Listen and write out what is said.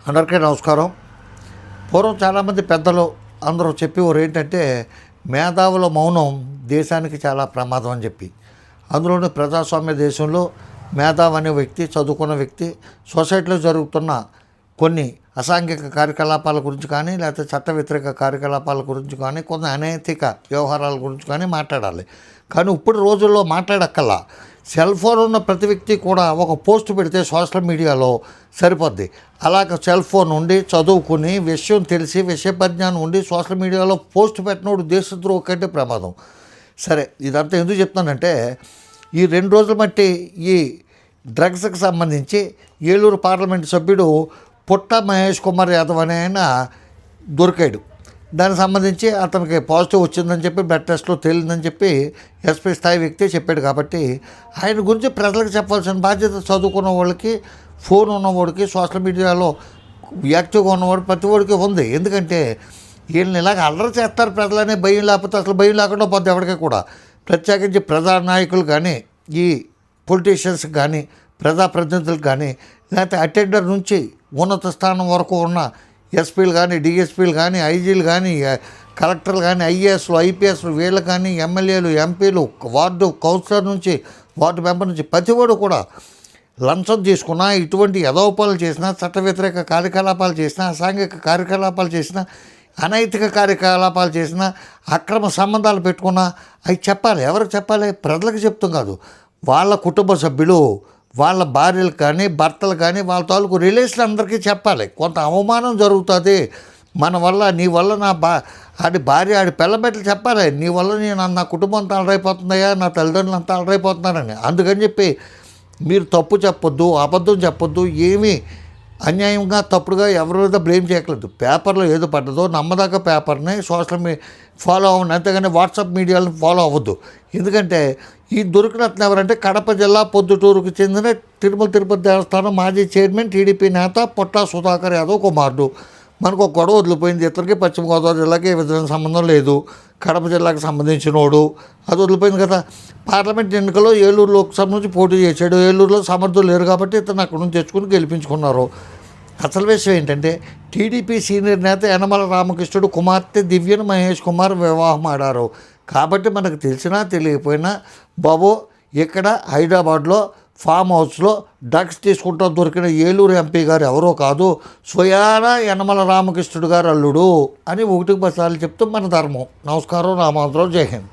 అందరికీ నమస్కారం. పూర్వం చాలామంది పెద్దలు అందరూ చెప్పేవారు ఏంటంటే, మేధావుల మౌనం దేశానికి చాలా ప్రమాదం అని చెప్పి. అందులోని ప్రజాస్వామ్య దేశంలో మేధావి అనే వ్యక్తి, చదువుకున్న వ్యక్తి సొసైటీలో జరుగుతున్న కొన్ని అసాంఘిక కార్యకలాపాల గురించి కానీ, లేకపోతే చట్ట వ్యతిరేక కార్యకలాపాల గురించి కానీ, కొన్ని అనైతిక వ్యవహారాల గురించి కానీ మాట్లాడాలి. కానీ ఇప్పుడు రోజుల్లో మాట్లాడక్కల్లా సెల్ ఫోన్ ఉన్న ప్రతి వ్యక్తి కూడా ఒక పోస్ట్ పెడితే సోషల్ మీడియాలో సరిపోద్ది. అలాగ సెల్ ఫోన్ ఉండి చదువుకుని విషయం తెలిసి విషయ పరిజ్ఞానం ఉండి సోషల్ మీడియాలో పోస్ట్ పెట్టినోడు దేశద్రోహి కంటే ప్రమాదం. సరే, ఇదంతా ఎందుకు చెప్తానంటే, ఈ 2 రోజుల మట్టి ఈ డ్రగ్స్కి సంబంధించి ఏలూరు పార్లమెంటు సభ్యుడు పుట్ట మహేష్ కుమార్ యాదవ్ అనే ఆయన దొరికాడు. దానికి సంబంధించి అతనికి పాజిటివ్ వచ్చిందని చెప్పి బ్లడ్ టెస్ట్లో తేలిందని చెప్పి ఎస్పీ స్థాయి వ్యక్తి చెప్పాడు. కాబట్టి ఆయన గురించి ప్రజలకు చెప్పాల్సిన బాధ్యత చదువుకున్న వాళ్ళకి, ఫోన్ ఉన్నవాడికి, సోషల్ మీడియాలో యాక్టివ్గా ఉన్నవాడు ప్రతి వాడికి ఉంది. ఎందుకంటే వీళ్ళని ఇలాగ అల్లరి చేస్తారు ప్రజలనే భయం లేకపోతే అసలు భయం లేకుండా పోద్ది ఎవరికి కూడా. ప్రత్యేకించి ప్రజానాయకులు కానీ, ఈ పొలిటీషియన్స్ కానీ, ప్రజాప్రతినిధులకు కానీ, లేకపోతే అటెండర్ నుంచి ఉన్నత స్థానం వరకు ఉన్న ఎస్పీలు కానీ, డిఎస్పీలు కానీ, ఐజీలు కానీ, కలెక్టర్లు కానీ, ఐఏఎస్లు, ఐపీఎస్లు, వీళ్ళు కానీ, ఎమ్మెల్యేలు, ఎంపీలు, వార్డు కౌన్సిలర్ నుంచి వార్డు మెంబర్ నుంచి ప్రతివాడు కూడా లంచం తీసుకున్నా, ఇటువంటి యథోపాలు చేసినా, చట్ట వ్యతిరేక కార్యకలాపాలు చేసినా, అసాంఘిక కార్యకలాపాలు చేసినా, అనైతిక కార్యకలాపాలు చేసినా, అక్రమ సంబంధాలు పెట్టుకున్నా అవి చెప్పాలి. ఎవరికి చెప్పాలి? ప్రజలకు చెప్తాం కాదు, వాళ్ళ కుటుంబ సభ్యులు, వాళ్ళ భార్యలు కానీ, భర్తలు కానీ, వాళ్ళ తాలూకు రిలేషన్ అందరికీ చెప్పాలి. కొంత అవమానం జరుగుతుంది మన వల్ల, నీ వల్ల ఆడి భార్య, ఆడి పిల్లబెట్టలు చెప్పాలి, నీ వల్ల నా కుటుంబం అంతా అలరైపోతుందయ్యా, నా తల్లిదండ్రులు అంతా అలరైపోతున్నారని. అందుకని చెప్పి మీరు తప్పు చెప్పొద్దు, అబద్ధం చెప్పొద్దు, ఏమీ అన్యాయంగా తప్పుడుగా ఎవరి మీద బ్లేమ్ చేయట్లేదు. పేపర్లో ఏదో పడ్డదో నమ్మదాకా పేపర్ని సోషల్ ఫాలో అవ్వండి, అంతేగాని వాట్సాప్ మీడియాలను ఫాలో అవ్వద్దు. ఎందుకంటే ఈ దొరికినట్లు ఎవరంటే కడప జిల్లా పొద్దుటూరుకు చెందిన తిరుమల తిరుపతి దేవస్థానం మాజీ చైర్మన్, టీడీపీ నేత పుట్టా సుధాకర్ యాదవ్ కుమారుడు. మనకు ఒక గొడవ వదిలిపోయింది. ఇతనికి పశ్చిమ గోదావరి జిల్లాకి ఏ విధమైన సంబంధం లేదు, కడప జిల్లాకు సంబంధించినోడు, అది వదిలిపోయింది కదా. పార్లమెంట్ ఎన్నికల్లో ఏలూరు లోక్సభ నుంచి పోటీ చేశాడు. ఏలూరులో సమర్థులు లేరు కాబట్టి ఇతను అక్కడి నుంచి తెచ్చుకుని గెలిపించుకున్నారు. అసలు విషయం ఏంటంటే, టీడీపీ సీనియర్ నేత యనమల రామకృష్ణుడు కుమార్తె దివ్యను మహేష్ కుమార్ వివాహం ఆడారు. కాబట్టి మనకు తెలిసినా తెలియకపోయినా బాబు ఇక్కడ హైదరాబాద్లో ఫామ్ హౌస్లో డ్రగ్స్ తీసుకుంటూ దొరికిన ఏలూరు ఎంపీ గారు ఎవరో కాదు, స్వయానా యనమల రామకృష్ణుడు గారు అల్లుడు అని 1 10 సార్లు చెప్తూ మన ధర్మం. నమస్కారం. రామాంధ్రరావు. జై హింద్.